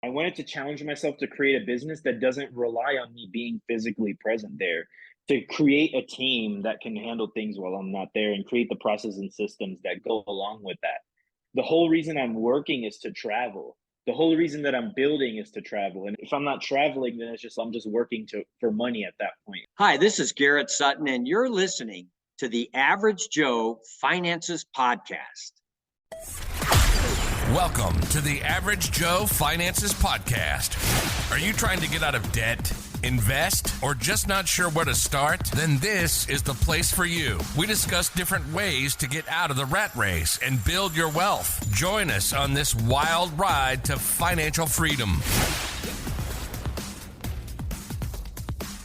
I wanted to challenge myself to create a business that doesn't rely on me being physically present there, to create a team that can handle things while I'm not there and create the processes and systems that go along with that. The whole reason I'm working is to travel. The whole reason that I'm building is to travel. And if I'm not traveling, then I'm just working for money at that point. Hi, this is Garrett Sutton, and you're listening to the Average Joe Finances Podcast. Welcome to the Average Joe Finances Podcast. Are you trying to get out of debt, invest, or just not sure where to start? Then this is the place for you. We discuss different ways to get out of the rat race and build your wealth. Join us on this wild ride to financial freedom.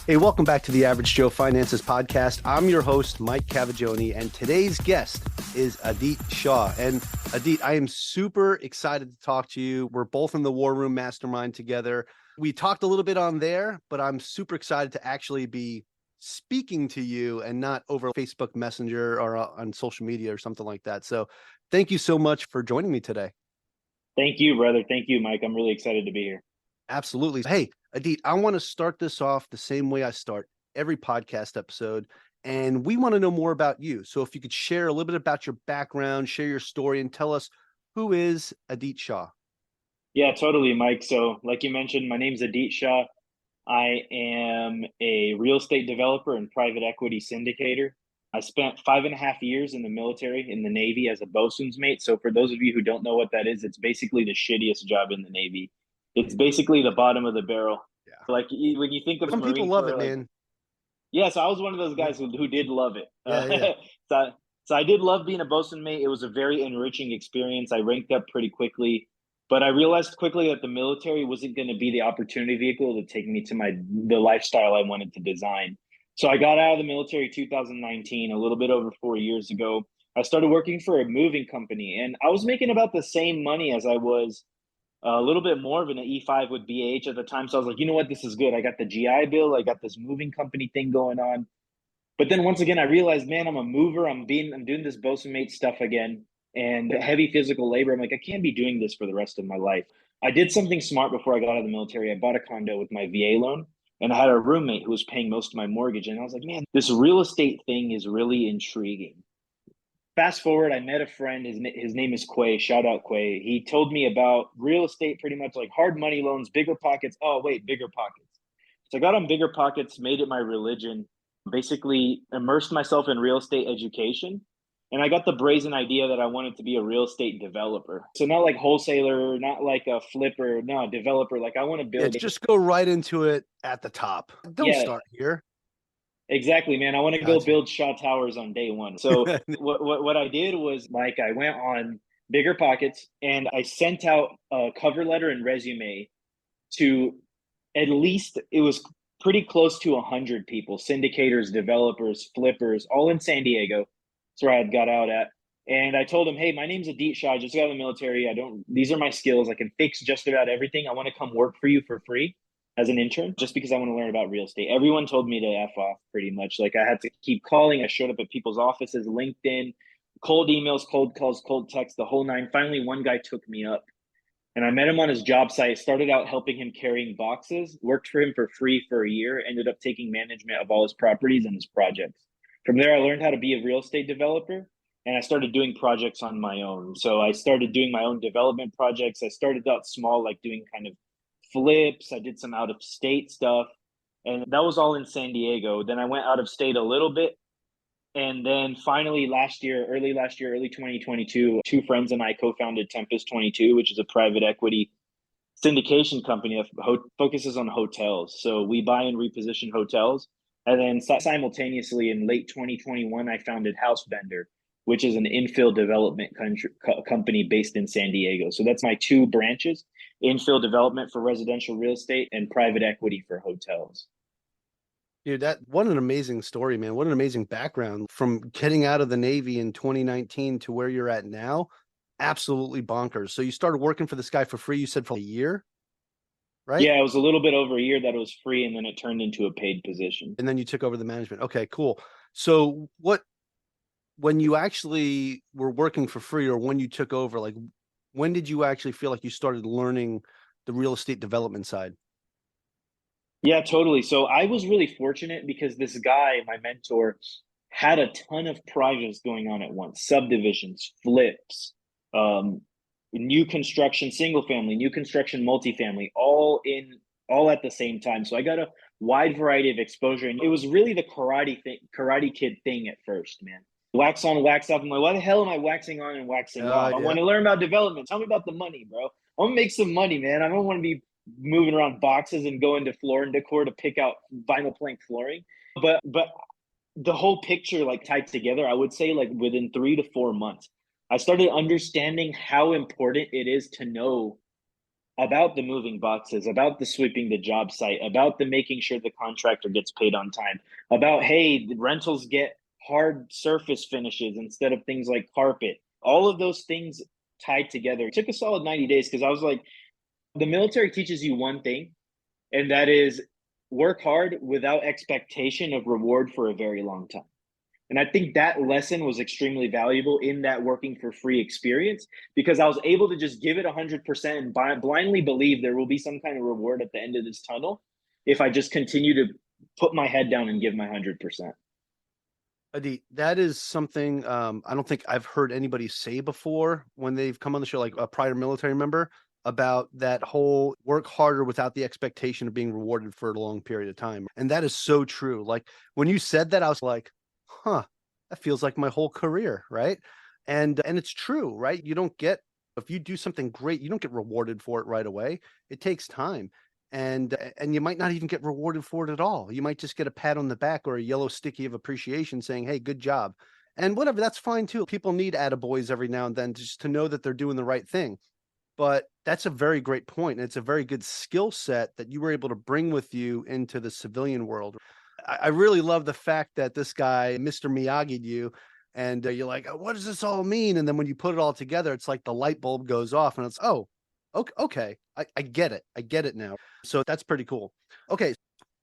Hey, welcome back to the Average Joe Finances Podcast. I'm your host, Mike Cavagioni, and today's guest is Adit Shah. And Adit, I am super excited to talk to you. We're both in the War Room Mastermind together. We talked a little bit on there, but I'm super excited to actually be speaking to you and not over Facebook Messenger or on social media or something like that. So thank you so much for joining me today. Thank you, brother. Thank you, Mike. I'm really excited to be here. Absolutely. Hey, Adit, I want to start this off the same way I start every podcast episode, and we want to know more about you. So if you could share a little bit about your background, share your story, and tell us, who is Adit Shah? Yeah, totally, Mike. So like you mentioned, my name's Adit Shah. I am a real estate developer and private equity syndicator. I spent 5.5 years in the military, in the Navy, as a boatswain's mate. So for those of you who don't know what that is, it's basically the shittiest job in the Navy. It's basically the bottom of the barrel. Yeah. Like when you think of Some Marine people love Corps, it, man. Yeah, so I was one of those guys who did love it. Yeah. So I did love being a bosun mate. It was a very enriching experience. I ranked up pretty quickly, but I realized quickly that the military wasn't going to be the opportunity vehicle to take me to the lifestyle I wanted to design. So I got out of the military 2019, a little bit over 4 years ago. I started working for a moving company, and I was making about the same money as I was a little bit more of an E5 with BH at the time. So I was like, you know what, this is good. I got the GI Bill. I got this moving company thing going on. But then once again, I realized, man, I'm a mover. I'm doing this bosun mate stuff again and heavy physical labor. I'm like, I can't be doing this for the rest of my life. I did something smart before I got out of the military. I bought a condo with my VA loan, and I had a roommate who was paying most of my mortgage. And I was like, man, this real estate thing is really intriguing. Fast forward, I met a friend. His name is Quay. Shout out Quay. He told me about real estate, pretty much like hard money loans, bigger pockets. Oh wait, bigger pockets. So I got on bigger pockets, made it my religion, basically immersed myself in real estate education. And I got the brazen idea that I wanted to be a real estate developer. So not like wholesaler, not like a flipper, no, developer. Like I want to build. Yeah, just go right into it at the top. Don't start here. Exactly, man. I want to go build Shaw Towers on day one. So what I did was, Mike, I went on Bigger Pockets and I sent out a cover letter and resume to at least, it was pretty close to 100 people, syndicators, developers, flippers, all in San Diego. That's where I had got out at. And I told them, hey, my name's Adit Shah. I just got out of the military. These are my skills. I can fix just about everything. I want to come work for you for free as an intern, just because I want to learn about real estate. Everyone told me to F off pretty much. Like I had to keep calling. I showed up at people's offices, LinkedIn, cold emails, cold calls, cold texts, the whole nine. Finally, one guy took me up and I met him on his job site, started out helping him carrying boxes, worked for him for free for a year, ended up taking management of all his properties and his projects. From there, I learned how to be a real estate developer and I started doing projects on my own. So I started doing my own development projects. I started out small, like doing kind of flips. I did some out of state stuff, and that was all in San Diego. Then I went out of state a little bit. And then finally early 2022, two friends and I co-founded Tempest 22, which is a private equity syndication company that focuses on hotels. So we buy and reposition hotels. And then simultaneously in late 2021, I founded Housebender, which is an infill development company based in San Diego. So that's my two branches: infill development for residential real estate and private equity for hotels. Dude, what an amazing story, man. What an amazing background from getting out of the Navy in 2019 to where you're at now. Absolutely bonkers. So you started working for this guy for free, you said, for a year, right? Yeah, it was a little bit over a year that it was free, and then it turned into a paid position. And then you took over the management. Okay, cool. So when you actually were working for free, or when you took over, like when did you actually feel like you started learning the real estate development side? Yeah, totally. So I was really fortunate because this guy, my mentor, had a ton of projects going on at once, subdivisions, flips, um, new construction, single family, new construction, multifamily, all at the same time. So I got a wide variety of exposure. And it was really the karate kid thing at first, man. Wax on, wax off. I'm like, why the hell am I waxing on and waxing off? I Yeah. want to learn about development. Tell me about the money, bro. I want to make some money, man. I don't want to be moving around boxes and going to Floor and Decor to pick out vinyl plank flooring. But the whole picture like tied together, I would say like within 3 to 4 months, I started understanding how important it is to know about the moving boxes, about the sweeping the job site, about the making sure the contractor gets paid on time, about, hey, the rentals get hard surface finishes instead of things like carpet. All of those things tied together. It took a solid 90 days because I was like, the military teaches you one thing, and that is work hard without expectation of reward for a very long time. And I think that lesson was extremely valuable in that working for free experience because I was able to just give it 100% and blindly believe there will be some kind of reward at the end of this tunnel if I just continue to put my head down and give my 100%. Adit, that is something I don't think I've heard anybody say before when they've come on the show, like a prior military member, about that whole work harder without the expectation of being rewarded for a long period of time. And that is so true. Like when you said that, I was like, huh, that feels like my whole career, right? And it's true, right? You don't get, if you do something great, you don't get rewarded for it right away. It takes time. And you might not even get rewarded for it at all. You might just get a pat on the back or a yellow sticky of appreciation saying, hey, good job. And whatever, that's fine too. People need attaboys every now and then just to know that they're doing the right thing. But that's a very great point, and it's a very good skill set that you were able to bring with you into the civilian world. I really love the fact that this guy, Mr. Miyagi'd you, and you're like, "Oh, what does this all mean?" And then when you put it all together, it's like the light bulb goes off, and it's, oh, okay, I get it. I get it now. So that's pretty cool. Okay,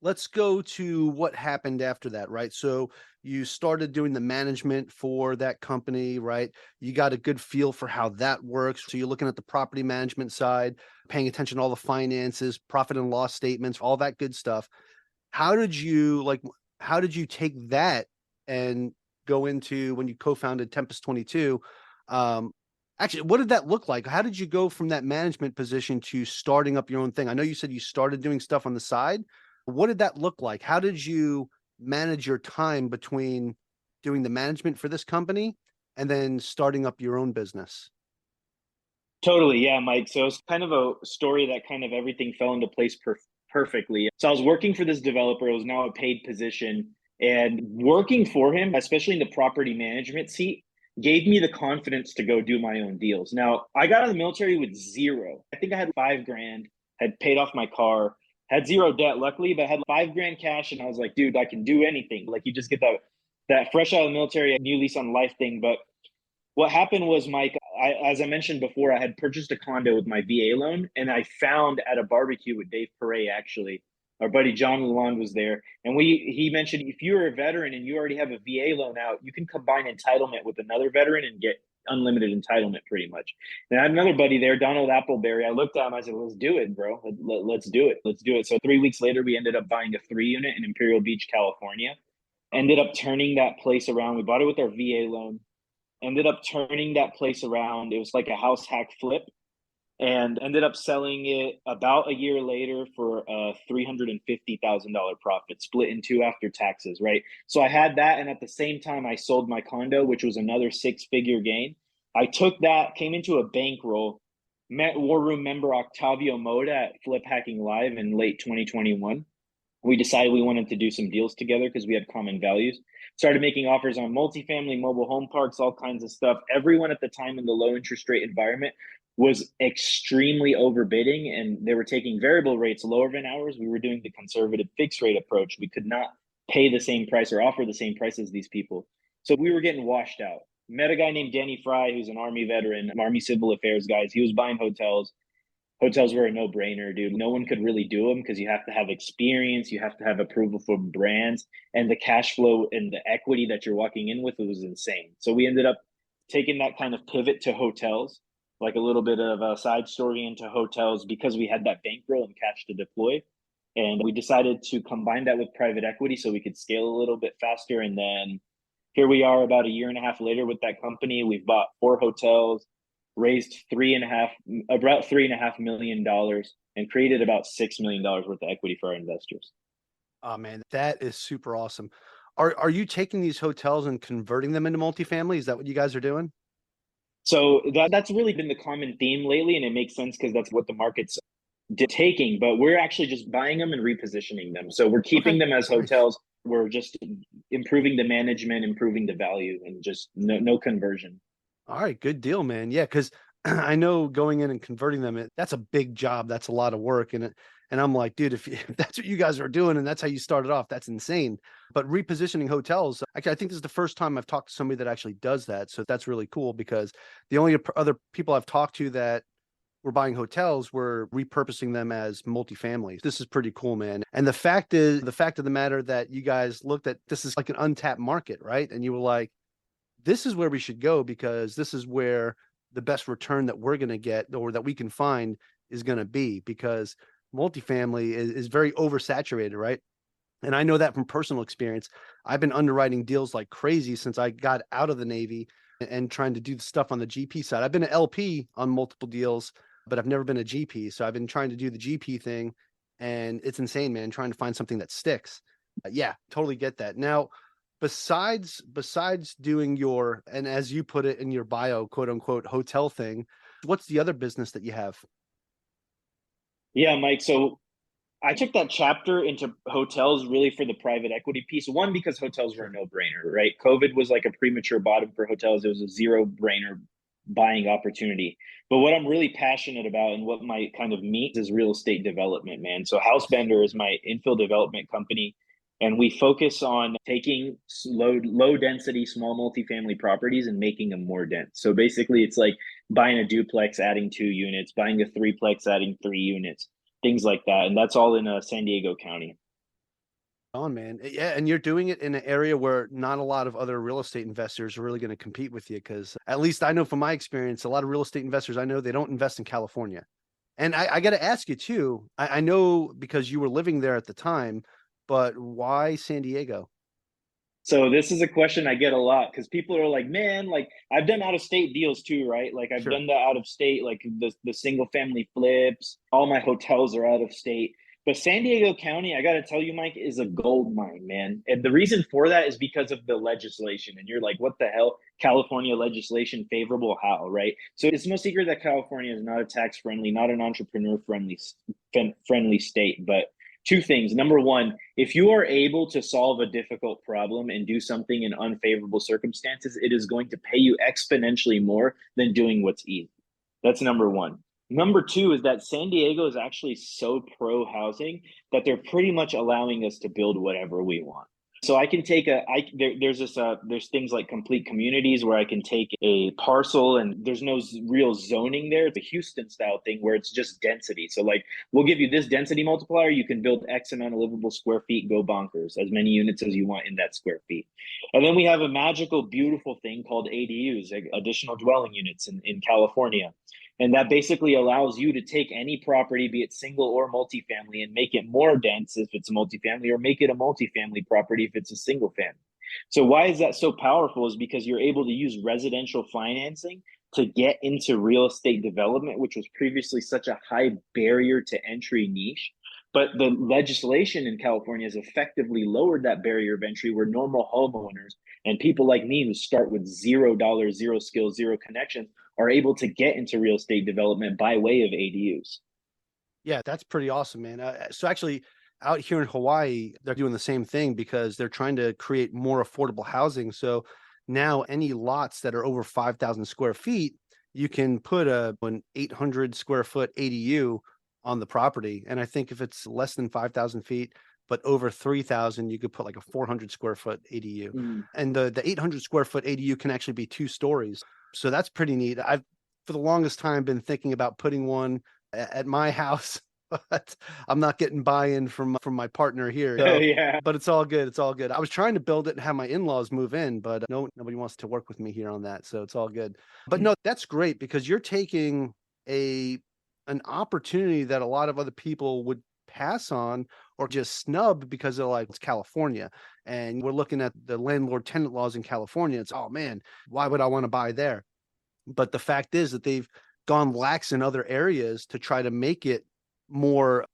let's go to what happened after that, right? So you started doing the management for that company, right? You got a good feel for how that works. So you're looking at the property management side, paying attention to all the finances, profit and loss statements, all that good stuff. How did you take that and go into when you co-founded Tempest 22? Actually, what did that look like? How did you go from that management position to starting up your own thing? I know you said you started doing stuff on the side. What did that look like? How did you manage your time between doing the management for this company and then starting up your own business? Totally. Yeah, Mike. So it's kind of a story that kind of everything fell into place perfectly. So I was working for this developer. It was now a paid position. And working for him, especially in the property management seat, gave me the confidence to go do my own deals. Now, I got out of the military with zero. I think I had $5,000, had paid off my car, had zero debt, luckily, but I had $5,000 cash. And I was like, dude, I can do anything. Like you just get that fresh out of the military, new lease on life thing. But what happened was, Mike, as I mentioned before, I had purchased a condo with my VA loan, and I found at a barbecue with Dave Perret, actually, our buddy John Lalonde was there, and he mentioned if you're a veteran and you already have a VA loan out, you can combine entitlement with another veteran and get unlimited entitlement, pretty much. And I had another buddy there, Donald Appleberry. I looked at him, I said, "Let's do it, bro. Let's do it. Let's do it." So 3 weeks later, we ended up buying a 3-unit in Imperial Beach, California. Ended up turning that place around. We bought it with our VA loan. Ended up turning that place around. It was like a house hack flip, and ended up selling it about a year later for a $350,000 profit, split in two after taxes, right? So I had that, and at the same time, I sold my condo, which was another six-figure gain. I took that, came into a bankroll, met War Room member Octavio Moda at Flip Hacking Live in late 2021. We decided we wanted to do some deals together because we had common values. Started making offers on multifamily, mobile home parks, all kinds of stuff. Everyone at the time in the low interest rate environment was extremely overbidding, and they were taking variable rates lower than ours. We were doing the conservative fixed rate approach. We could not pay the same price or offer the same price as these people. So we were getting washed out. Met a guy named Danny Fry, who's an Army veteran, Army civil affairs guys. He was buying hotels. Hotels were a no-brainer, dude. No one could really do them because you have to have experience, you have to have approval from brands, and the cash flow and the equity that you're walking in with was insane. So we ended up taking that kind of pivot to hotels. like a little bit of a side story into hotels because we had that bankroll and cash to deploy. And we decided to combine that with private equity so we could scale a little bit faster. And then here we are about a year and a half later with that company. We've bought 4 hotels, raised about $3.5 million, and created about $6 million worth of equity for our investors. Oh man, that is super awesome. Are you taking these hotels and converting them into multifamily? Is that what you guys are doing? So that's really been the common theme lately, and it makes sense because that's what the market's taking. But we're actually just buying them and repositioning them. So we're keeping them as hotels. We're just improving the management, improving the value, and just no conversion. All right, good deal, man. Yeah, because I know going in and converting them, that's a big job. That's a lot of work. And I'm like, dude, if that's what you guys are doing and that's how you started off, that's insane. But repositioning hotels, actually, I think this is the first time I've talked to somebody that actually does that. So that's really cool because the only other people I've talked to that were buying hotels were repurposing them as multifamily. This is pretty cool, man. And the fact of the matter that you guys looked at, this is like an untapped market, right? And you were like, this is where we should go because this is where the best return that we're going to get or that we can find is going to be, because multifamily is very oversaturated, right? And I know that from personal experience. I've been underwriting deals like crazy since I got out of the Navy and trying to do the stuff on the GP side. I've been an LP on multiple deals, but I've never been a GP. So I've been trying to do the GP thing, and it's insane, man, trying to find something that sticks. Yeah, totally get that. Now, besides doing your, and as you put it in your bio, quote unquote, hotel thing, what's the other business that you have? Yeah, Mike. So I took that chapter into hotels really for the private equity piece. One, because hotels were a no-brainer, right? COVID was like a premature bottom for hotels. It was a zero-brainer buying opportunity. But what I'm really passionate about and what my kind of meat is real estate development, man. So Housebender is my infill development company. And we focus on taking low density, small multifamily properties and making them more dense. So basically, it's like buying a duplex, adding 2 units, buying a threeplex, adding 3 units, things like that. And that's all in San Diego County. On, man. Yeah, and you're doing it in an area where not a lot of other real estate investors are really going to compete with you, because at least I know from my experience, a lot of real estate investors I know, they don't invest in California. And I got to ask you too, I know because you were living there at the time, but why San Diego? So this is a question I get a lot because people are like, man, like I've done out of state deals too, right? Like I've done the out of state, like the single family flips. All my hotels are out of state. But San Diego County, I got to tell you, Mike, is a gold mine, man. And the reason for that is because of the legislation. And you're like, what the hell? California legislation favorable? How, right? So it's no secret that California is not a tax friendly, not an entrepreneur friendly state. But 2 things. Number one, if you are able to solve a difficult problem and do something in unfavorable circumstances, it is going to pay you exponentially more than doing what's easy. That's number one. Number 2 is that San Diego is actually so pro housing that they're pretty much allowing us to build whatever we want. So I can take there's things like complete communities where I can take a parcel and there's no real zoning there. It's a Houston style thing where it's just density. So like we'll give you this density multiplier. You can build X amount of livable square feet, go bonkers, as many units as you want in that square feet. And then we have a magical, beautiful thing called ADUs, like additional dwelling units in California. And that basically allows you to take any property, be it single or multifamily, and make it more dense if it's a multifamily, or make it a multifamily property if it's a single family. So why is that so powerful is because you're able to use residential financing to get into real estate development, which was previously such a high barrier to entry niche. But the legislation in California has effectively lowered that barrier of entry where normal homeowners and people like me who start with $0, zero skills, zero connections are able to get into real estate development by way of ADUs. Yeah, that's pretty awesome, man. So actually, out here in Hawaii, they're doing the same thing because they're trying to create more affordable housing. So now any lots that are over 5,000 square feet, you can put an 800 square foot ADU on the property. And I think if it's less than 5,000 feet, but over 3,000, you could put like a 400 square foot ADU. And the 800 square foot ADU can actually be 2 stories. So that's pretty neat. I've, for the longest time, been thinking about putting one at my house but I'm not getting buy-in from my partner here. So, Yeah. but it's all good. It's all good. I was trying to build it and have my in-laws move in, but nobody wants to work with me here on that. So it's all good. But no, that's great because you're taking an opportunity that a lot of other people would pass on or just snub because they're like, it's California. And we're looking at the landlord tenant laws in California. It's, oh man, why would I want to buy there? But the fact is that they've gone lax in other areas to try to make it more,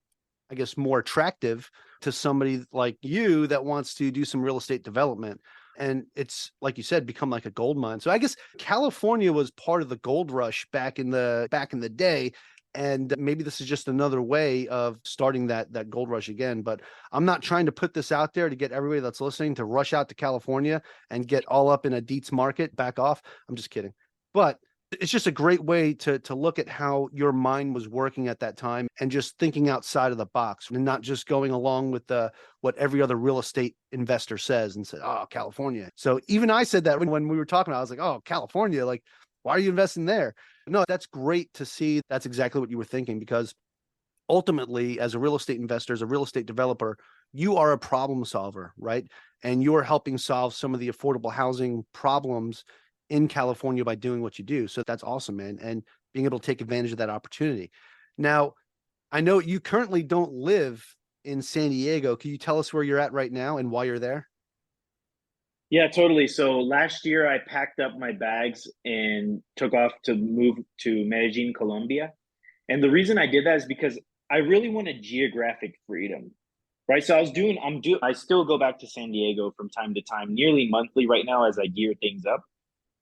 I guess, more attractive to somebody like you that wants to do some real estate development. And it's, like you said, become like a gold mine. So I guess California was part of the gold rush back in the day. And maybe this is just another way of starting that gold rush again. But I'm not trying to put this out there to get everybody that's listening to rush out to California and get all up in a Dietz market. Back off. I'm just kidding. But it's just a great way to look at how your mind was working at that time and just thinking outside of the box and not just going along with what every other real estate investor says and said, oh, California. So even I said that when we were talking, I was like, oh, California, like, why are you investing there? No, that's great to see. That's exactly what you were thinking, because ultimately, as a real estate investor, as a real estate developer, you are a problem solver, right? And you are helping solve some of the affordable housing problems in California by doing what you do. So that's awesome, man. And being able to take advantage of that opportunity. Now, I know you currently don't live in San Diego. Can you tell us where you're at right now and why you're there? Yeah, totally. So last year I packed up my bags and took off to move to Medellin, Colombia. And the reason I did that is because I really wanted geographic freedom. Right. So I still go back to San Diego from time to time, nearly monthly right now as I gear things up.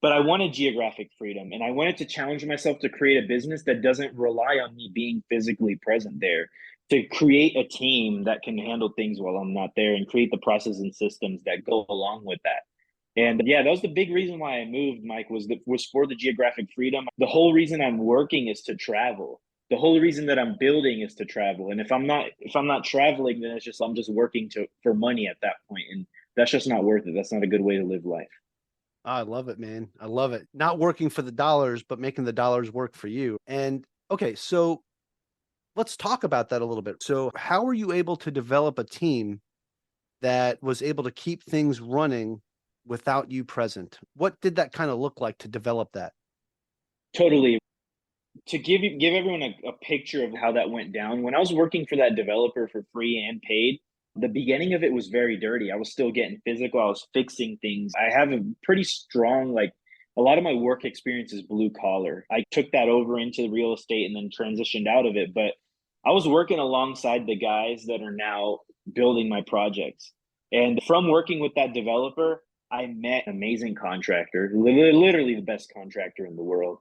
But I wanted geographic freedom and I wanted to challenge myself to create a business that doesn't rely on me being physically present there, to create a team that can handle things while I'm not there and create the processes and systems that go along with that. And yeah, that was the big reason why I moved, Mike, was for the geographic freedom. The whole reason I'm working is to travel. The whole reason that I'm building is to travel. And if I'm not traveling, then I'm just working for money at that point. And that's just not worth it. That's not a good way to live life. I love it, man. I love it. Not working for the dollars, but making the dollars work for you. And okay, so let's talk about that a little bit. So, how were you able to develop a team that was able to keep things running without you present? What did that kind of look like to develop that? Totally. To give everyone a picture of how that went down, when I was working for that developer for free and paid, the beginning of it was very dirty. I was still getting physical. I was fixing things. I have a pretty strong, like, a lot of my work experience is blue collar. I took that over into real estate and then transitioned out of it. But I was working alongside the guys that are now building my projects. And from working with that developer, I met an amazing contractor, literally the best contractor in the world.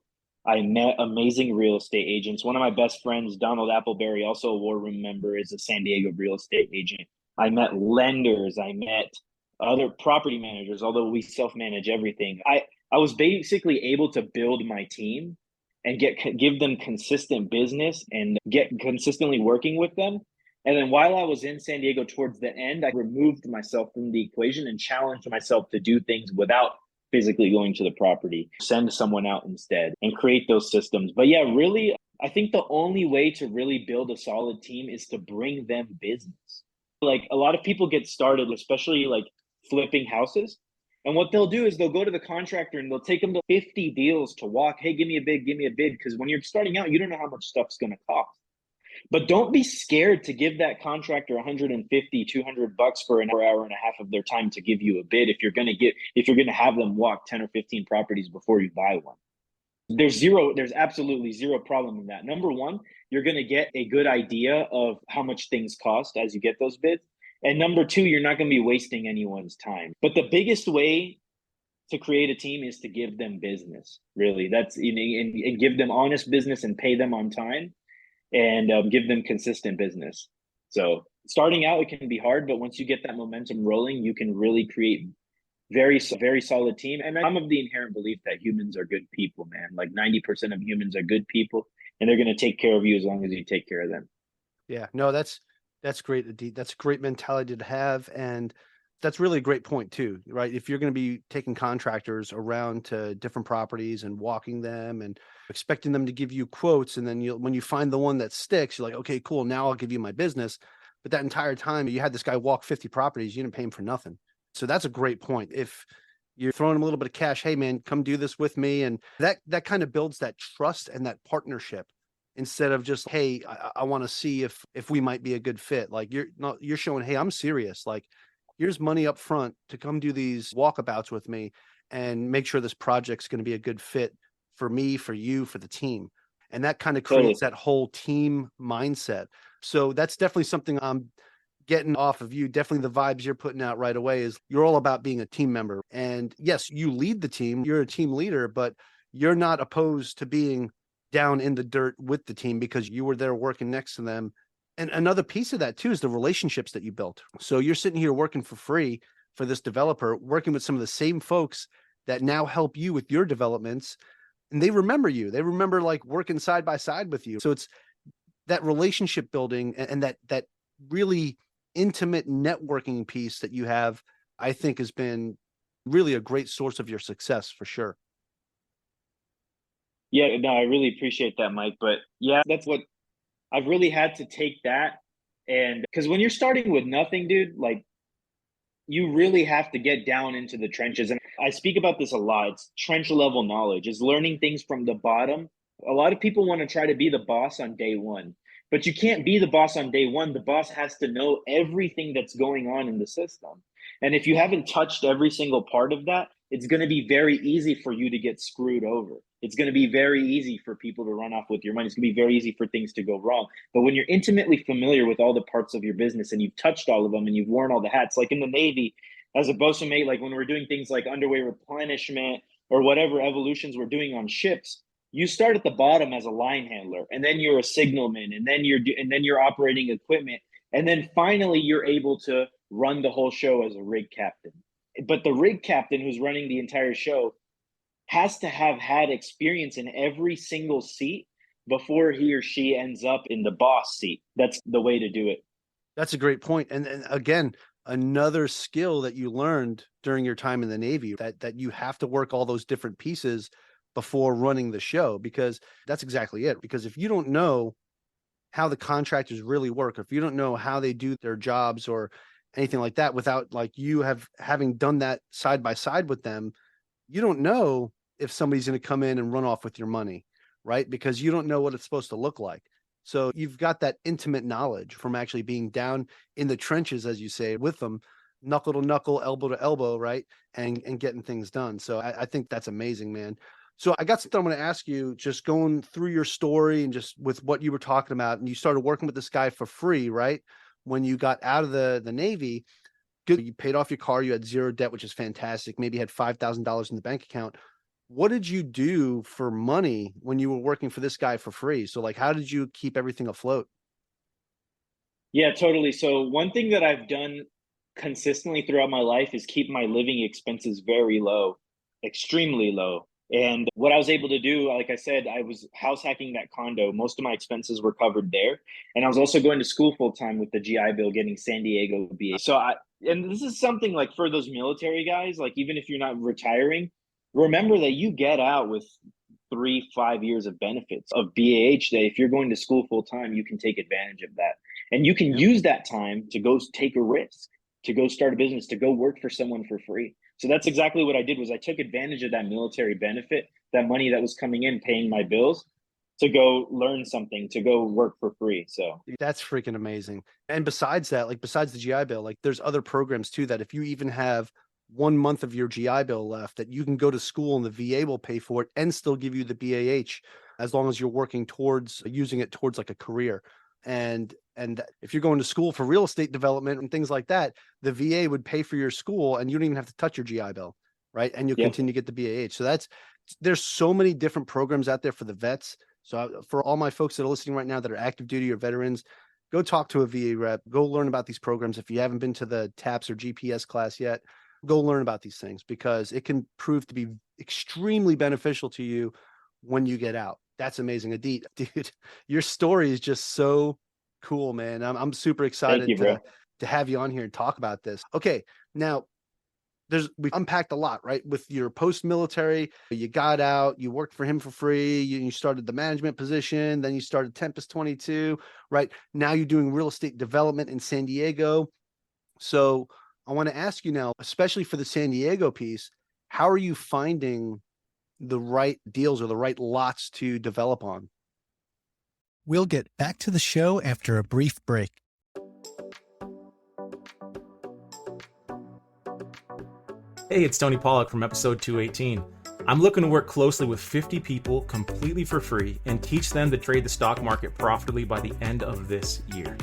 I met amazing real estate agents. One of my best friends, Donald Appleberry, also a War Room member, is a San Diego real estate agent. I met lenders. I met other property managers, although we self-manage everything. I was basically able to build my team and give them consistent business and get consistently working with them. And then while I was in San Diego towards the end, I removed myself from the equation and challenged myself to do things without physically going to the property, send someone out instead and create those systems. But yeah, really, I think the only way to really build a solid team is to bring them business. Like, a lot of people get started, especially like flipping houses. And what they'll do is they'll go to the contractor and they'll take them to 50 deals to walk. Hey, give me a bid, give me a bid. Because when you're starting out, you don't know how much stuff's going to cost. But don't be scared to give that contractor 150, 200 bucks for an hour and a half of their time to give you a bid if you're going to have them walk 10 or 15 properties before you buy one. There's absolutely zero problem in that. Number one, you're going to get a good idea of how much things cost as you get those bids. And number two, you're not going to be wasting anyone's time. But the biggest way to create a team is to give them business. Really, that's and give them honest business and pay them on time and give them consistent business. So starting out, it can be hard, but once you get that momentum rolling, you can really create very, very solid team. And I'm of the inherent belief that humans are good people, man. Like 90% of humans are good people, and they're going to take care of you as long as you take care of them. Yeah, no, that's great, Adit. That's a great mentality to have. And that's really a great point too, right? If you're going to be taking contractors around to different properties and walking them and expecting them to give you quotes, and then when you find the one that sticks, you're like, okay, cool, now I'll give you my business. But that entire time you had this guy walk 50 properties, you didn't pay him for nothing. So that's a great point. If you're throwing him a little bit of cash, hey man, come do this with me, and that kind of builds that trust and that partnership, instead of just, hey, I want to see if we might be a good fit. Like you're showing, hey, I'm serious. Like, here's money up front to come do these walkabouts with me and make sure this project's going to be a good fit for me, for you, for the team. And that kind of creates that whole team mindset. So that's definitely something I'm getting off of you. Definitely the vibes you're putting out right away is you're all about being a team member. And yes, you lead the team, you're a team leader, but you're not opposed to being down in the dirt with the team because you were there working next to them. And another piece of that too is the relationships that you built. So you're sitting here working for free for this developer, working with some of the same folks that now help you with your developments. And they remember you. They remember like working side by side with you. So it's that relationship building and that really intimate networking piece that you have, I think has been really a great source of your success for sure. Yeah, no, I really appreciate that, Mike. But yeah, that's what I've really had to take that. And because when you're starting with nothing, dude, like you really have to get down into the trenches. And I speak about this a lot. It's trench level knowledge, is learning things from the bottom. A lot of people want to try to be the boss on day one, but you can't be the boss on day one. The boss has to know everything that's going on in the system. And if you haven't touched every single part of that, it's going to be very easy for you to get screwed over. It's going to be very easy for people to run off with your money. It's going to be very easy for things to go wrong. But when you're intimately familiar with all the parts of your business and you've touched all of them and you've worn all the hats, like in the Navy, as a bosun mate, like when we're doing things like underway replenishment or whatever evolutions we're doing on ships, you start at the bottom as a line handler, and then you're a signalman, and then you're operating equipment, and then finally you're able to run the whole show as a rig captain. But the rig captain who's running the entire show has to have had experience in every single seat before he or she ends up in the boss seat. That's the way to do it. That's a great point. And again, another skill that you learned during your time in the Navy, that you have to work all those different pieces before running the show, because that's exactly it. Because if you don't know how the contractors really work, or if you don't know how they do their jobs or anything like that, without like you having done that side by side with them, you don't know if somebody's going to come in and run off with your money, right? Because you don't know what it's supposed to look like. So you've got that intimate knowledge from actually being down in the trenches, as you say, with them, knuckle to knuckle, elbow to elbow, right? And getting things done. So I think that's amazing, man. So I got something I'm going to ask you, just going through your story and just with what you were talking about, and you started working with this guy for free, right? When you got out of the Navy, good, you paid off your car, you had zero debt, which is fantastic. Maybe you had $5,000 in the bank account. What did you do for money when you were working for this guy for free? So like, how did you keep everything afloat? Yeah, totally. So one thing that I've done consistently throughout my life is keep my living expenses very low, extremely low. And what I was able to do, like I said, I was house hacking that condo. Most of my expenses were covered there. And I was also going to school full time with the GI Bill, getting San Diego BA. And this is something like for those military guys, like even if you're not retiring, remember that you get out with 3-5 years of benefits of BAH day. If you're going to school full time, you can take advantage of that. And you can use that time to go take a risk, to go start a business, to go work for someone for free. So that's exactly what I did. Was I took advantage of that military benefit, that money that was coming in, paying my bills, to go learn something, to go work for free. So that's freaking amazing. And besides that, like besides the GI Bill, like there's other programs too, that if you even have 1 month of your GI Bill left, that you can go to school and the VA will pay for it and still give you the BAH, as long as you're working towards using it towards like a career. And if you're going to school for real estate development and things like that, the VA would pay for your school and you don't even have to touch your GI Bill, right? And you'll continue to get the BAH. So there's so many different programs out there for the vets. So for all my folks that are listening right now that are active duty or veterans, go talk to a VA rep, go learn about these programs. If you haven't been to the TAPS or GPS class yet, go learn about these things, because it can prove to be extremely beneficial to you when you get out. That's amazing. Adit, dude, your story is just so cool, man. I'm super excited you, to have you on here and talk about this. Okay, now we've unpacked a lot, right? With your post-military, you got out, you worked for him for free, you started the management position, then you started Tempest 22, right? Now you're doing real estate development in San Diego. So I want to ask you now, especially for the San Diego piece, how are you finding the right deals or the right lots to develop on? We'll get back to the show after a brief break. Hey, it's Tony Pollock from episode 218. I'm looking to work closely with 50 people completely for free and teach them to trade the stock market profitably by the end of this year.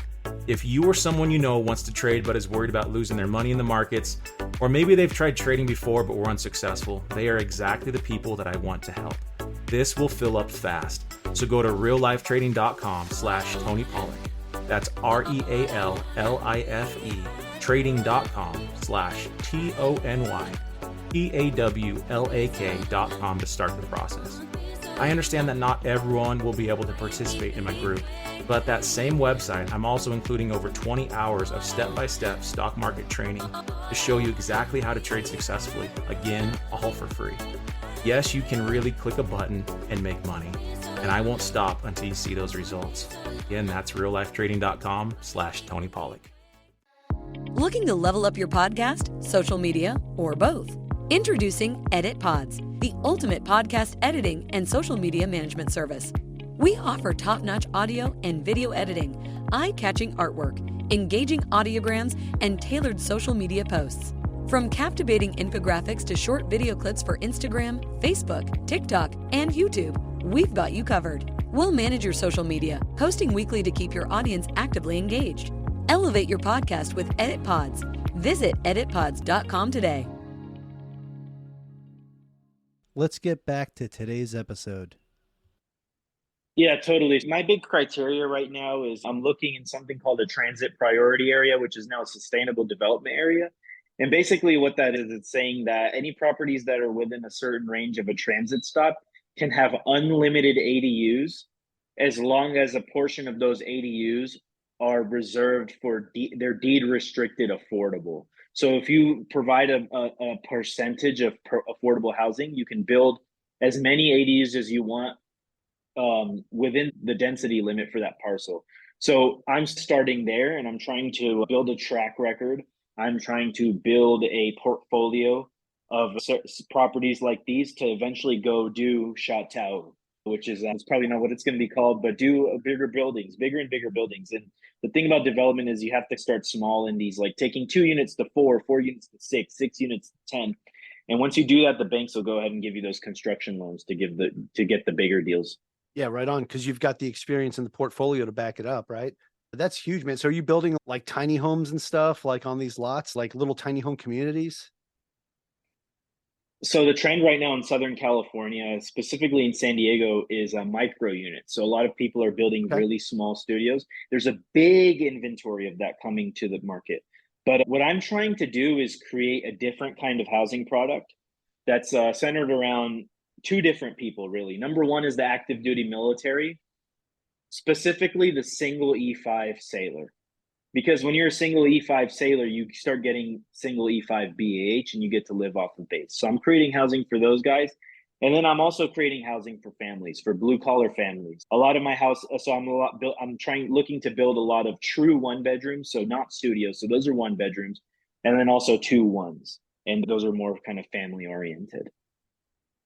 If you or someone you know wants to trade but is worried about losing their money in the markets, or maybe they've tried trading before but were unsuccessful, they are exactly the people that I want to help. This will fill up fast. So go to reallifetrading.com/Tony Pollock. That's REALLIFE trading.com/TONYPAWLAK.com to start the process. I understand that not everyone will be able to participate in my group, but that same website, I'm also including over 20 hours of step-by-step stock market training to show you exactly how to trade successfully. Again, all for free. Yes, you can really click a button and make money, and I won't stop until you see those results. Again, that's reallifetrading.com/Tony Pollock. Looking to level up your podcast, social media, or both? Introducing Edit Pods, the ultimate podcast editing and social media management service. We offer top-notch audio and video editing, eye-catching artwork, engaging audiograms, and tailored social media posts. From captivating infographics to short video clips for Instagram, Facebook, TikTok, and YouTube, we've got you covered. We'll manage your social media, posting weekly to keep your audience actively engaged. Elevate your podcast with Edit Pods. Visit editpods.com today. Let's get back to today's episode. Yeah, totally. My big criteria right now is I'm looking in something called a transit priority area, which is now a sustainable development area. And basically what that is, it's saying that any properties that are within a certain range of a transit stop can have unlimited ADUs as long as a portion of those ADUs are reserved for they're deed restricted affordable. So if you provide a percentage of affordable housing, you can build as many ADUs as you want within the density limit for that parcel. So I'm starting there and I'm trying to build a track record. I'm trying to build a portfolio of properties like these to eventually go do Chateau, which is it's probably not what it's going to be called, but do bigger and bigger buildings. And the thing about development is you have to start small in these, like taking 2 units to 4, 4 units to 6, 6 units to 10. And once you do that, the banks will go ahead and give you those construction loans to get the bigger deals. Yeah, right on. Because you've got the experience in the portfolio to back it up, right? That's huge, man. So are you building like tiny homes and stuff like on these lots, like little tiny home communities? So the trend right now in Southern California, specifically in San Diego, is a micro unit. So a lot of people are building really small studios. There's a big inventory of that coming to the market. But what I'm trying to do is create a different kind of housing product that's centered around 2 different people, really. Number one is the active duty military, specifically the single E5 sailor. Because when you're a single E5 sailor, you start getting single E5 BAH and you get to live off the base. So I'm creating housing for those guys. And then I'm also creating housing for families, for blue collar families. A lot of my house, so I'm looking to build a lot of true 1-bedrooms, so not studios. So those are 1 bedrooms, and then also 2 1s. And those are more kind of family oriented.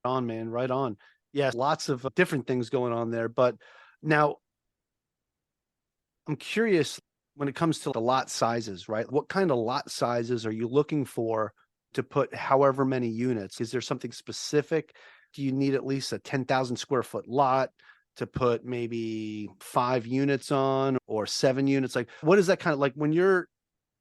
On, man, right on. Yeah, lots of different things going on there. But now I'm curious, when it comes to the lot sizes, right? What kind of lot sizes are you looking for to put however many units? Is there something specific? Do you need at least a 10,000 square foot lot to put maybe 5 units on, or 7 units? Like, what is that kind of like when you're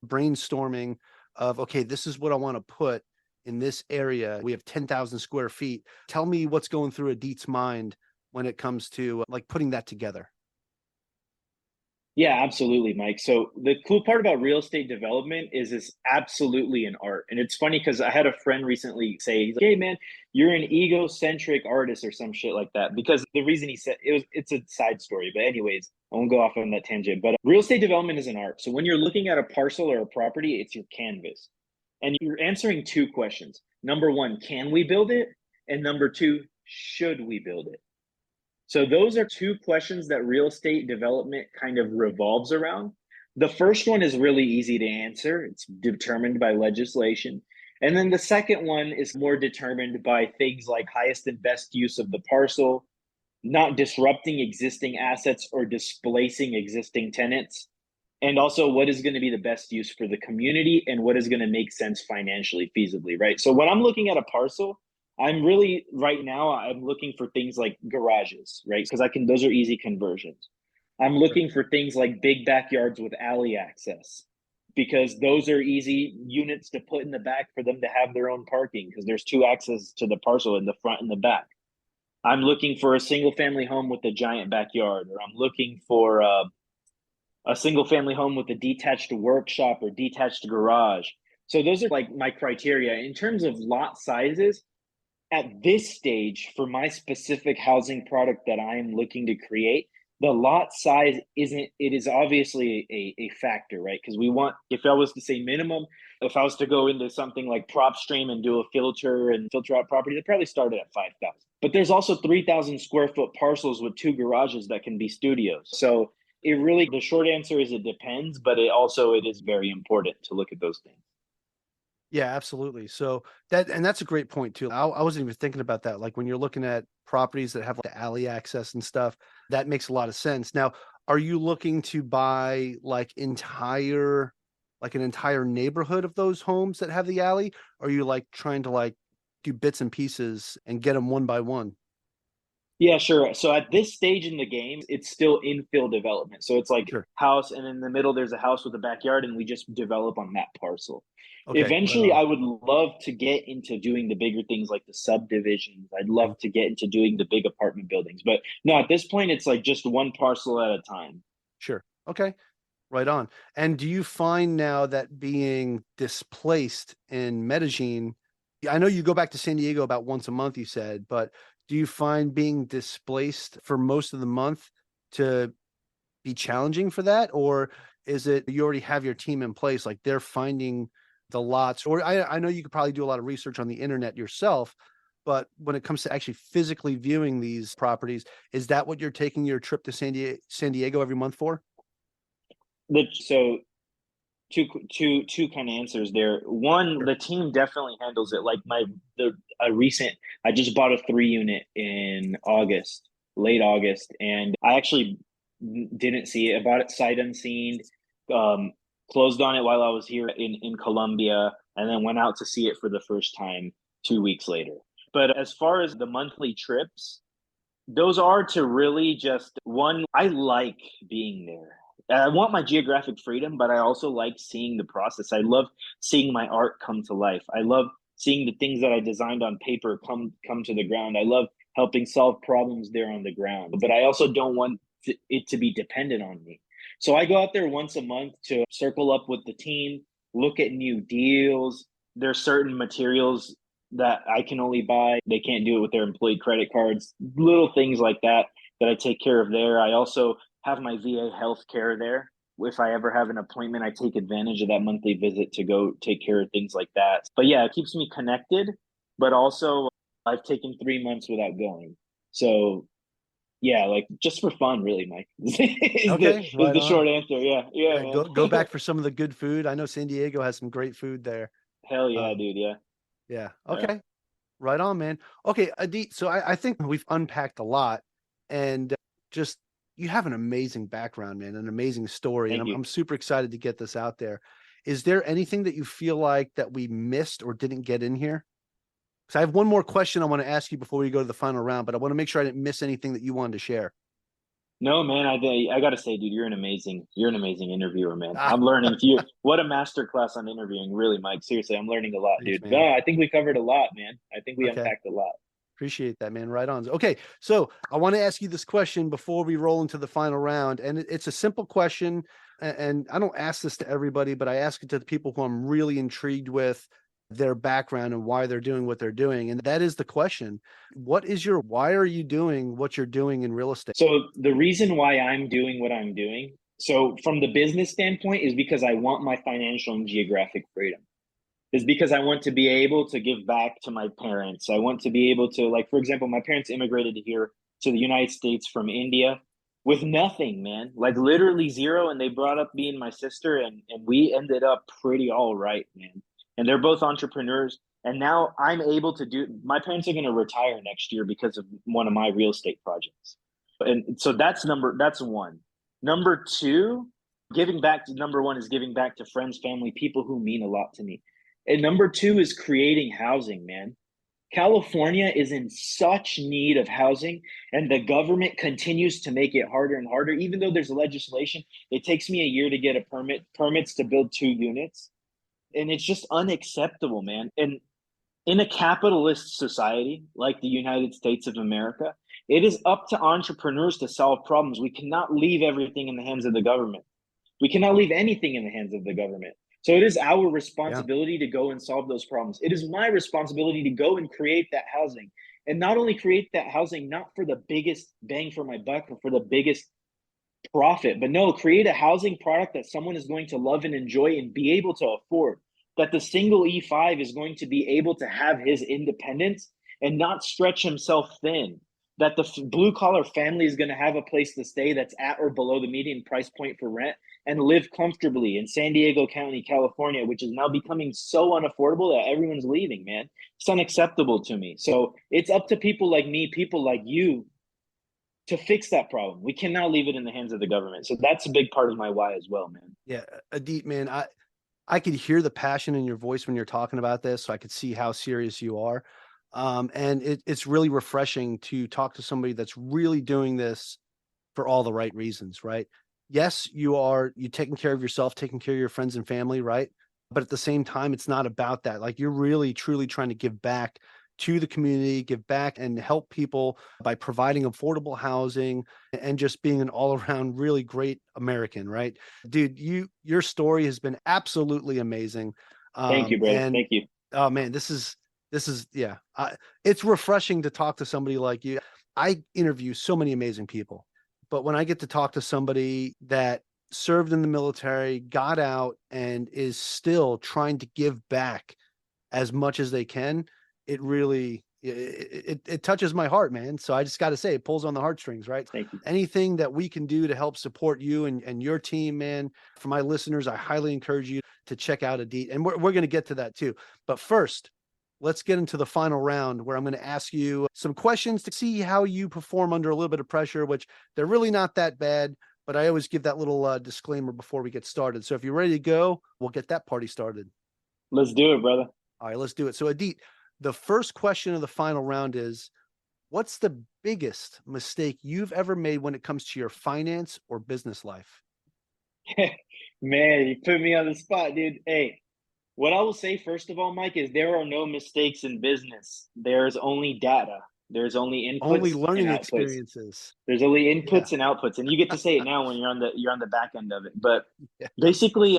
brainstorming of, okay, this is what I want to put in this area. We have 10,000 square feet. Tell me what's going through Adit's mind when it comes to like putting that together. Yeah, absolutely, Mike. So the cool part about real estate development is it's absolutely an art. And it's funny because I had a friend recently say, he's like, hey, man, you're an egocentric artist or some shit like that. Because the reason he said it's a side story. But anyways, I won't go off on that tangent, but real estate development is an art. So when you're looking at a parcel or a property, it's your canvas. And you're answering two questions. Number one, can we build it? And number two, should we build it? So those are two questions that real estate development kind of revolves around. The first one is really easy to answer. It's determined by legislation. And then the second one is more determined by things like highest and best use of the parcel, not disrupting existing assets or displacing existing tenants, and also what is going to be the best use for the community and what is going to make sense financially feasibly, right? So when I'm looking at a parcel, I'm really right now, I'm looking for things like garages, right? Because those are easy conversions. I'm looking for things like big backyards with alley access, because those are easy units to put in the back for them to have their own parking, because there's two access to the parcel in the front and the back. I'm looking for a single family home with a giant backyard, or I'm looking for a single family home with a detached workshop or detached garage. So those are like my criteria. In terms of lot sizes, at this stage, for my specific housing product that I am looking to create, the lot size is obviously a factor, right? Because if I was to say minimum, if I was to go into something like PropStream and do a filter out property, it probably started at 5,000. But there's also 3,000 square foot parcels with 2 garages that can be studios. So the short answer is it depends, but it is very important to look at those things. Yeah, absolutely. So that's a great point too. I wasn't even thinking about that. Like when you're looking at properties that have like the alley access and stuff, that makes a lot of sense. Now, are you looking to buy like an entire neighborhood of those homes that have the alley? Or are you like trying to like do bits and pieces and get them one by one? Yeah, sure. So at this stage in the game, it's still infill development. So it's like Sure. house, and in the middle, there's a house with a backyard, and we just develop on that parcel. Okay, Eventually, right on. I would love to get into doing the bigger things like the subdivisions. I'd love to get into doing the big apartment buildings. But no, at this point, it's like just one parcel at a time. Sure. Okay. Right on. And do you find now that being displaced in Medellin, I know you go back to San Diego about once a month, you said, but do you find being displaced for most of the month to be challenging for that? Or is it you already have your team in place, like they're finding the lots? Or I know you could probably do a lot of research on the internet yourself, but when it comes to actually physically viewing these properties, is that what you're taking your trip to San Diego every month for? So two kind of answers there. One, the team definitely handles it. Like I just bought a 3-unit in late August, and I actually didn't see it. I bought it sight unseen, closed on it while I was here in Colombia, and then went out to see it for the first time 2 weeks later. But as far as the monthly trips, those are to really I like being there. I want my geographic freedom, but I also like seeing the process. I love seeing my art come to life. I love seeing the things that I designed on paper come to the ground. I love helping solve problems there on the ground, but I also don't want it to be dependent on me. So I go out there once a month to circle up with the team, look at new deals. There's certain materials that I can only buy. They can't do it with their employee credit cards, little things like that I take care of there. I also have my VA healthcare there. If I ever have an appointment, I take advantage of that monthly visit to go take care of things like that. But yeah, it keeps me connected, but also I've taken 3 months without going. So yeah, like just for fun, really, Mike. is the short answer. Yeah, man. Go back for some of the good food. I know San Diego has some great food there. Hell yeah, dude. Yeah. Yeah. Okay. Yeah. Right on, man. Okay, Adit. So I think we've unpacked a lot, and just you have an amazing background, man, an amazing story. Thank and you. I'm super excited to get this out there. Is there anything that you feel like that we missed or didn't get in here? Because I have one more question I want to ask you before we go to the final round, but I want to make sure I didn't miss anything that you wanted to share. No, man, I gotta say, dude, you're an amazing interviewer, man. I'm learning. What a masterclass on interviewing, really, Mike. Seriously, I'm learning a lot, Thanks, dude. Man. No, I think we covered a lot, man. I think we unpacked a lot. Appreciate that, man. Right on. Okay, so I want to ask you this question before we roll into the final round, and it's a simple question, and I don't ask this to everybody, but I ask it to the people who I'm really intrigued with their background and why they're doing what they're doing. And that is the question. Why are you doing what you're doing in real estate? So the reason why I'm doing what I'm doing, so from the business standpoint, is because I want my financial and geographic freedom. Is because I want to be able to give back to my parents. I want to be able to, like, for example, my parents immigrated here to the United States from India with nothing, man, like literally zero. And they brought up me and my sister, and we ended up pretty all right, man. And they're both entrepreneurs. And now I'm able to my parents are going to retire next year because of one of my real estate projects. And so that's one. Number two, number one is giving back to friends, family, people who mean a lot to me. And number two is creating housing, man. California is in such need of housing, and the government continues to make it harder and harder. Even though there's legislation, it takes me a year to get permits to build 2 units. And it's just unacceptable, man. And in a capitalist society like the United States of America, it is up to entrepreneurs to solve problems. We cannot leave everything in the hands of the government. We cannot leave anything in the hands of the government. So it is our responsibility to go and solve those problems. It is my responsibility to go and create that housing, and not only create that housing, not for the biggest bang for my buck or for the biggest profit, but no, create a housing product that someone is going to love and enjoy and be able to afford, that the single E5 is going to be able to have his independence and not stretch himself thin, that the blue collar family is going to have a place to stay that's at or below the median price point for rent and live comfortably in San Diego County, California, which is now becoming so unaffordable that everyone's leaving, man. It's unacceptable to me. So it's up to people like me, people like you, to fix that problem. We cannot leave it in the hands of the government. So that's a big part of my why as well, man. Yeah, Adit, man, I could hear the passion in your voice when you're talking about this, so I could see how serious you are. And it's really refreshing to talk to somebody that's really doing this for all the right reasons, right? Yes, you're taking care of yourself, taking care of your friends and family, right? But at the same time, it's not about that. Like, you're really, truly trying to give back to the community, give back and help people by providing affordable housing and just being an all around really great American, right? Dude, your story has been absolutely amazing. Thank you, brother. Thank you. Oh man, this is yeah. It's refreshing to talk to somebody like you. I interview so many amazing people, but when I get to talk to somebody that served in the military, got out, and is still trying to give back as much as they can, it really it touches my heart, man. So I just got to say, it pulls on the heartstrings, right? Thank you. Anything that we can do to help support you and your team, man. For my listeners, I highly encourage you to check out Adit, and we're going to get to that too. But first, let's get into the final round, where I'm going to ask you some questions to see how you perform under a little bit of pressure, which they're really not that bad, but I always give that little disclaimer before we get started. So if you're ready to go, we'll get that party started. Let's do it, brother. All right, let's do it. So Adit, the first question of the final round is, what's the biggest mistake you've ever made when it comes to your finance or business life? Man, you put me on the spot, dude. Hey, what I will say, first of all, Mike, is there are no mistakes in business. There's only data. There's only inputs, only learning and experiences. There's only inputs and outputs, and you get to say it now when you're on the back end of it. But basically,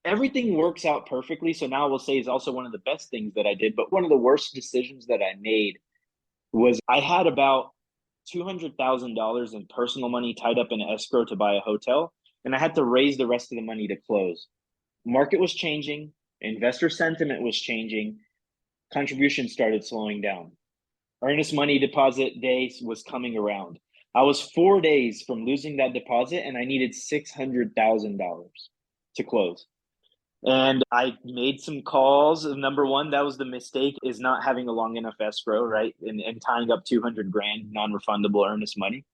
everything works out perfectly. So now I will say is also one of the best things that I did. But one of the worst decisions that I made was I had about $200,000 in personal money tied up in escrow to buy a hotel, and I had to raise the rest of the money to close. Market was changing. Investor sentiment was changing. Contributions started slowing down. Earnest money deposit day was coming around. I was 4 days from losing that deposit, and I needed $600,000 to close. And I made some calls. Number one, that was the mistake, is not having a long enough escrow, right? And tying up 200 grand non-refundable earnest money.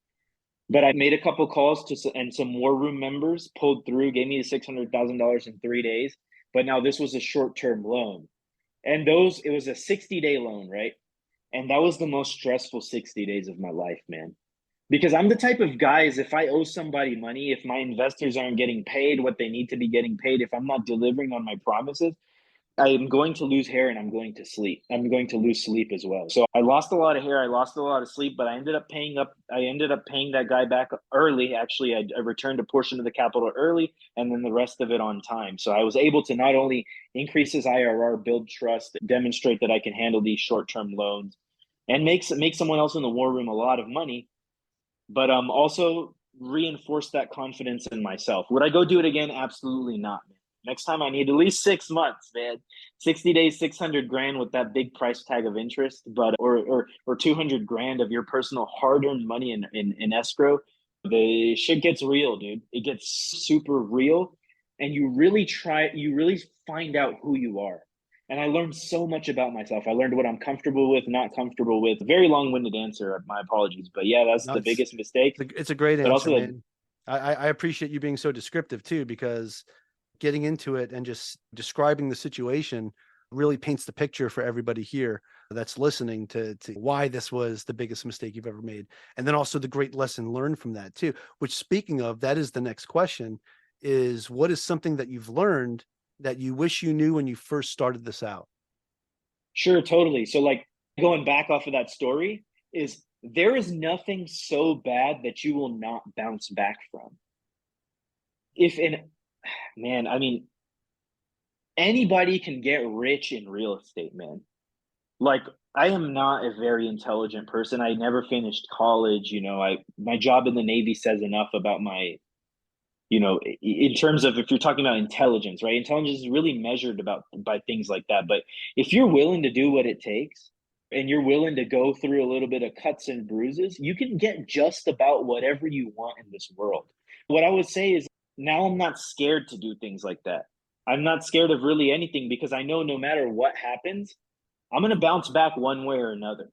But I made a couple calls and some war room members pulled through, gave me the $600,000 in 3 days. But now this was a short-term loan. And it was a 60-day loan, right? And that was the most stressful 60 days of my life, man. Because I'm the type of guy, is if I owe somebody money, if my investors aren't getting paid what they need to be getting paid, if I'm not delivering on my promises, I am going to lose hair and I'm going to sleep. I'm going to lose sleep as well. So I lost a lot of hair. I lost a lot of sleep, but I ended up paying that guy back early. Actually, I returned a portion of the capital early and then the rest of it on time. So I was able to not only increase his IRR, build trust, demonstrate that I can handle these short-term loans and make someone else in the war room a lot of money, but also reinforce that confidence in myself. Would I go do it again? Absolutely not, man. Next time I need at least 6 months, man. 60 days, 600 grand with that big price tag of interest, but or 200 grand of your personal hard-earned money in escrow. The shit gets real, dude. It gets super real. And you really find out who you are. And I learned so much about myself. I learned what I'm comfortable with, not comfortable with. Very long-winded answer. My apologies. But yeah, that's the biggest mistake. It's a great answer, also, man. I appreciate you being so descriptive too, because getting into it and just describing the situation really paints the picture for everybody here that's listening to why this was the biggest mistake you've ever made. And then also the great lesson learned from that too, which, speaking of, that is the next question, is what is something that you've learned that you wish you knew when you first started this out? Sure, totally. So like going back off of that story, is there is nothing so bad that you will not bounce back from. Man, I mean, anybody can get rich in real estate, man. Like, I am not a very intelligent person. I never finished college. My job in the Navy says enough about my, in terms of, if you're talking about intelligence, right? Intelligence is really measured by things like that. But if you're willing to do what it takes and you're willing to go through a little bit of cuts and bruises, you can get just about whatever you want in this world. What I would say is, now I'm not scared to do things like that. I'm not scared of really anything, because I know no matter what happens, I'm going to bounce back one way or another.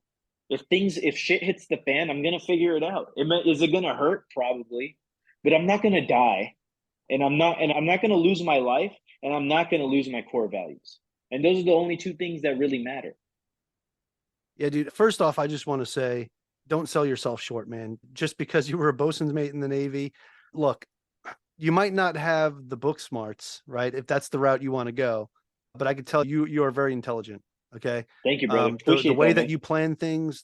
If shit hits the fan, I'm going to figure it out. Is it going to hurt? Probably, but I'm not going to die, and I'm not going to lose my life, and I'm not going to lose my core values. And those are the only two things that really matter. Yeah, dude. First off, I just want to say, don't sell yourself short, man. Just because you were a bosun's mate in the Navy, look, you might not have the book smarts, right? If that's the route you want to go, but I could tell you are very intelligent. Okay. Thank you, brother. The way that you plan things,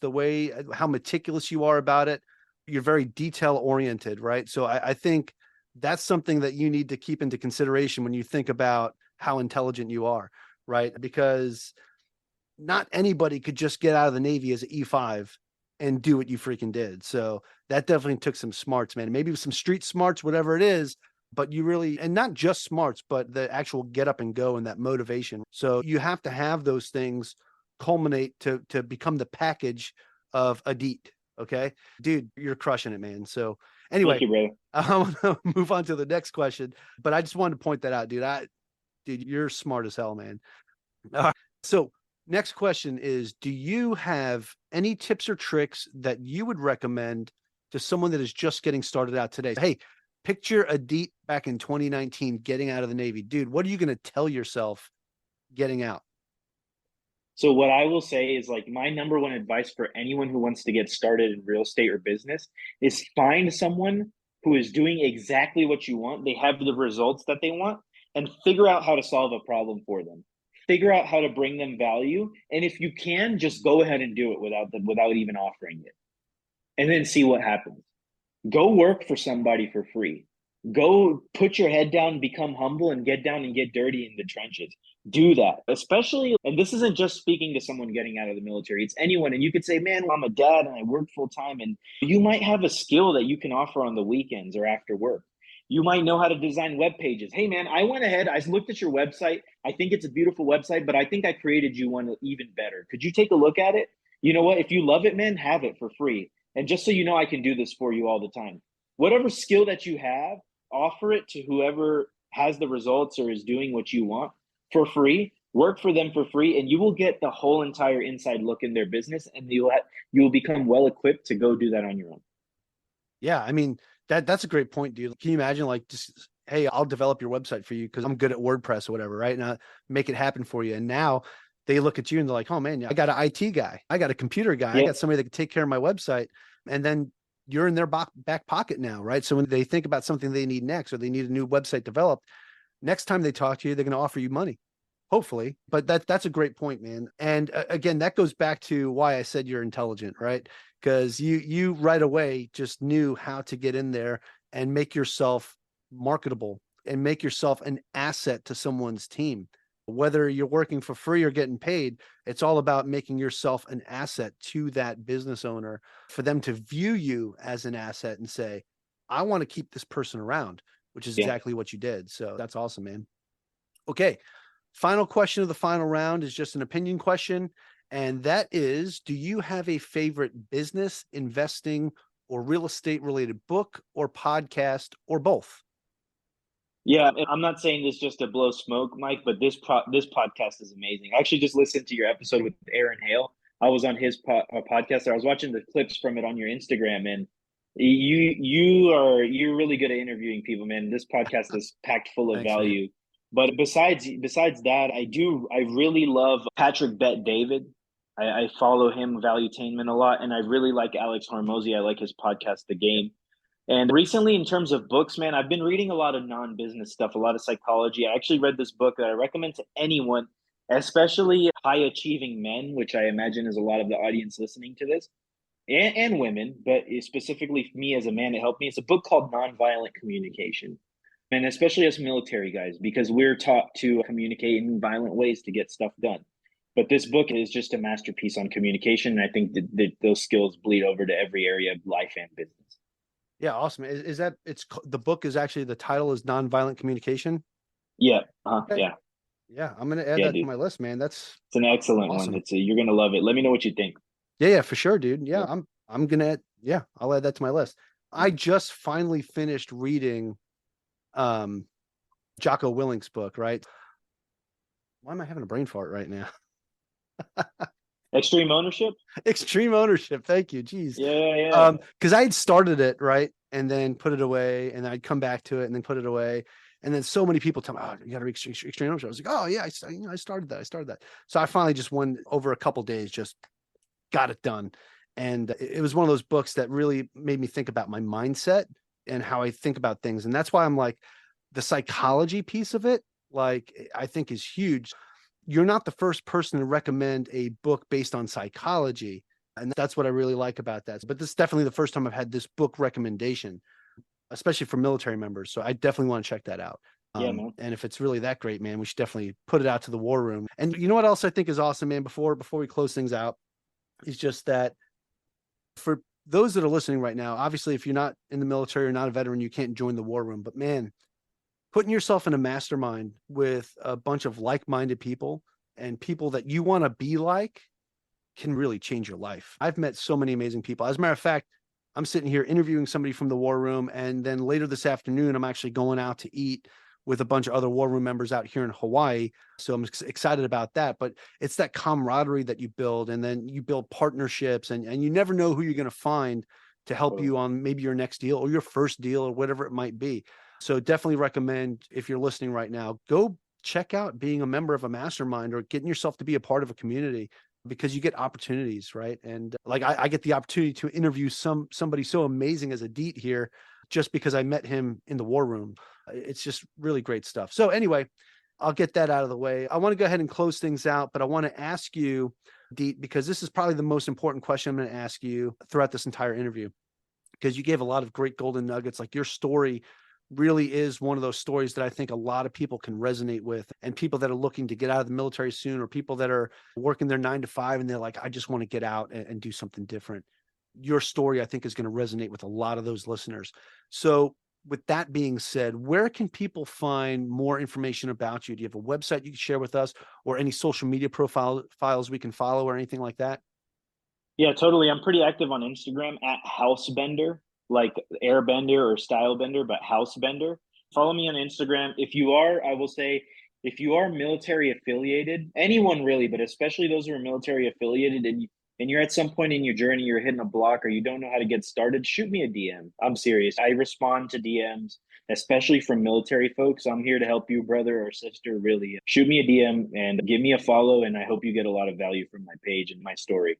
how meticulous you are about it, you're very detail oriented, right? So I think that's something that you need to keep into consideration when you think about how intelligent you are, right? Because not anybody could just get out of the Navy as an E5 and do what you freaking did. So that definitely took some smarts, man. Maybe some street smarts, whatever it is, but you really, and not just smarts, but the actual get up and go and that motivation. So you have to have those things culminate to become the package of Adit. Okay, dude, you're crushing it, man. So anyway, thank you, I want to move on to the next question, but I just wanted to point that out, dude. Dude, you're smart as hell, man. So next question is, do you have any tips or tricks that you would recommend to someone that is just getting started out today? Hey, picture Adit back in 2019 getting out of the Navy. Dude, what are you going to tell yourself getting out? So what I will say is, like, my number one advice for anyone who wants to get started in real estate or business is find someone who is doing exactly what you want. They have the results that they want, and figure out how to solve a problem for them. Figure out how to bring them value. And if you can, just go ahead and do it without even offering it. And then see what happens. Go work for somebody for free. Go put your head down, become humble, and get down and get dirty in the trenches. Do that. Especially, and this isn't just speaking to someone getting out of the military, it's anyone. And you could say, man, I'm a dad and I work full time. And you might have a skill that you can offer on the weekends or after work. You might know how to design web pages. Hey, man, I went ahead, I looked at your website. I think it's a beautiful website, but I think I created you one even better. Could you take a look at it? You know what? If you love it, man, have it for free. And just so you know, I can do this for you all the time. Whatever skill that you have, offer it to whoever has the results or is doing what you want for free. Work for them for free, and you will get the whole entire inside look in their business, and you will become well equipped to go do that on your own. Yeah, I mean, that's a great point, dude. Can you imagine, like, just, hey, I'll develop your website for you because I'm good at WordPress or whatever, right? And I'll make it happen for you. And now they look at you and they're like, oh man, I got an IT guy, I got a computer guy, I got somebody that can take care of my website. And then you're in their back pocket now, right? So when they think about something they need next, or they need a new website developed, next time they talk to you, they're going to offer you money. hopefully. But that's a great point, man. And again, that goes back to why I said you're intelligent, right? Because you right away just knew how to get in there and make yourself marketable and make yourself an asset to someone's team. Whether you're working for free or getting paid, it's all about making yourself an asset to that business owner, for them to view you as an asset and say, I want to keep this person around, which is exactly what you did. So that's awesome, man. Okay. Final question of the final round is just an opinion question. And that is, do you have a favorite business, investing, or real estate related book or podcast, or both? Yeah, I'm not saying this just to blow smoke, Mike, but this podcast is amazing. I actually just listened to your episode with Aaron Hale. I was on his podcast. I was watching the clips from it on your Instagram, and you're really good at interviewing people, man. This podcast is packed full of value. Man. But besides that, I really love Patrick Bet David. I follow him, Valuetainment, a lot, and I really like Alex Hormozy. I like his podcast, The Game. And recently, in terms of books, man, I've been reading a lot of non-business stuff, a lot of psychology. I actually read this book that I recommend to anyone, especially high-achieving men, which I imagine is a lot of the audience listening to this, and women, but specifically for me as a man, it helped me. It's a book called Nonviolent Communication, and especially us military guys, because we're taught to communicate in violent ways to get stuff done. But this book is just a masterpiece on communication, and I think that those skills bleed over to every area of life and business. Yeah, awesome. Is that the book is actually, the title is Nonviolent Communication? Yeah. Okay. Yeah. I'm going to add that to my list, man. It's an excellent one. You're going to love it. Let me know what you think. Yeah, for sure, dude. Yeah. I'm going to, I'll add that to my list. I just finally finished reading Jocko Willink's book, right? Why am I having a brain fart right now? Extreme Ownership. Thank you. Jeez. Yeah. Because I had started it, right, and then put it away, and then I'd come back to it, and then put it away, and then so many people tell me, "Oh, you got to read Extreme Ownership." I was like, "Oh yeah, I started that. So I finally just went over a couple days, just got it done, and it was one of those books that really made me think about my mindset and how I think about things, and that's why I'm like, the psychology piece of it, like, I think is huge. You're not the first person to recommend a book based on psychology. And that's what I really like about that. But this is definitely the first time I've had this book recommendation, especially for military members. So I definitely want to check that out. Yeah, man. And if it's really that great, man, we should definitely put it out to the war room. And you know what else I think is awesome, man, before we close things out, is just that for those that are listening right now, obviously, if you're not in the military or not a veteran, you can't join the war room. But man, putting yourself in a mastermind with a bunch of like-minded people and people that you want to be like can really change your life. I've met so many amazing people. As a matter of fact, I'm sitting here interviewing somebody from the war room, and then later this afternoon, I'm actually going out to eat with a bunch of other war room members out here in Hawaii. So I'm excited about that. But it's that camaraderie that you build, and then you build partnerships, and you never know who you're going to find to help you on maybe your next deal or your first deal or whatever it might be. So definitely recommend, if you're listening right now, go check out being a member of a mastermind or getting yourself to be a part of a community, because you get opportunities, right? And like I get the opportunity to interview somebody so amazing as Adit here, just because I met him in the war room. It's just really great stuff. So anyway, I'll get that out of the way. I want to go ahead and close things out, but I want to ask you, Adit, because this is probably the most important question I'm going to ask you throughout this entire interview, because you gave a lot of great golden nuggets. Like, your story really is one of those stories that I think a lot of people can resonate with, and people that are looking to get out of the military soon, or people that are working their 9 to 5 and they're like, I just want to get out and do something different. Your story, I think, is going to resonate with a lot of those listeners. So with that being said, where can people find more information about you? Do you have a website you can share with us, or any social media profiles we can follow, or anything like that? Yeah, totally. I'm pretty active on Instagram at Housebender, like airbender or stylebender, but Housebender. Follow me on Instagram. I will say, if you are military affiliated, anyone really, but especially those who are military affiliated, and you're at some point in your journey, you're hitting a block or you don't know how to get started, shoot me a DM. I'm serious. I respond to DMs, especially from military folks. I'm here to help you, brother or sister. Really, shoot me a DM and give me a follow. And I hope you get a lot of value from my page and my story.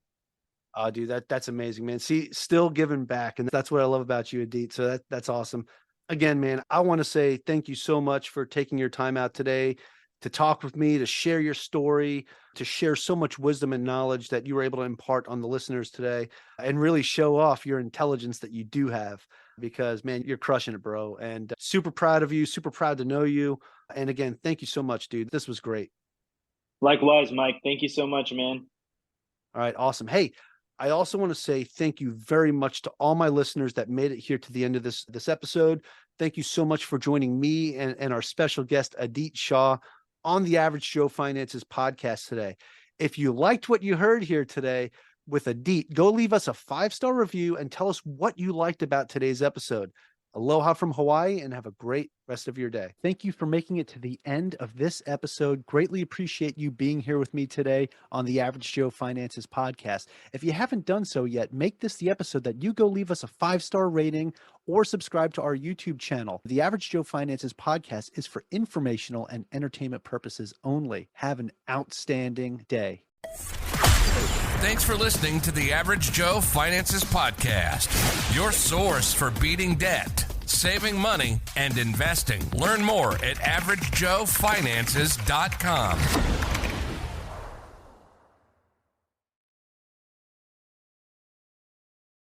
Dude, that's amazing, man. See, still giving back. And that's what I love about you, Adit. So that's awesome. Again, man, I want to say thank you so much for taking your time out today to talk with me, to share your story, to share so much wisdom and knowledge that you were able to impart on the listeners today, and really show off your intelligence that you do have, because, man, you're crushing it, bro. And super proud of you, super proud to know you. And again, thank you so much, dude. This was great. Likewise, Mike. Thank you so much, man. All right, awesome. Hey, I also want to say thank you very much to all my listeners that made it here to the end of this episode. Thank you so much for joining me and our special guest, Adit Shah, on the Average Joe Finances podcast today. If you liked what you heard here today with Adit, go leave us a 5-star review and tell us what you liked about today's episode. Aloha from Hawaii, and have a great rest of your day. Thank you for making it to the end of this episode. Greatly appreciate you being here with me today on the Average Joe Finances podcast. If you haven't done so yet, make this the episode that you go leave us a 5-star rating or subscribe to our YouTube channel. The Average Joe Finances podcast is for informational and entertainment purposes only. Have an outstanding day. Thanks for listening to the Average Joe Finances Podcast, your source for beating debt, saving money, and investing. Learn more at averagejoefinances.com.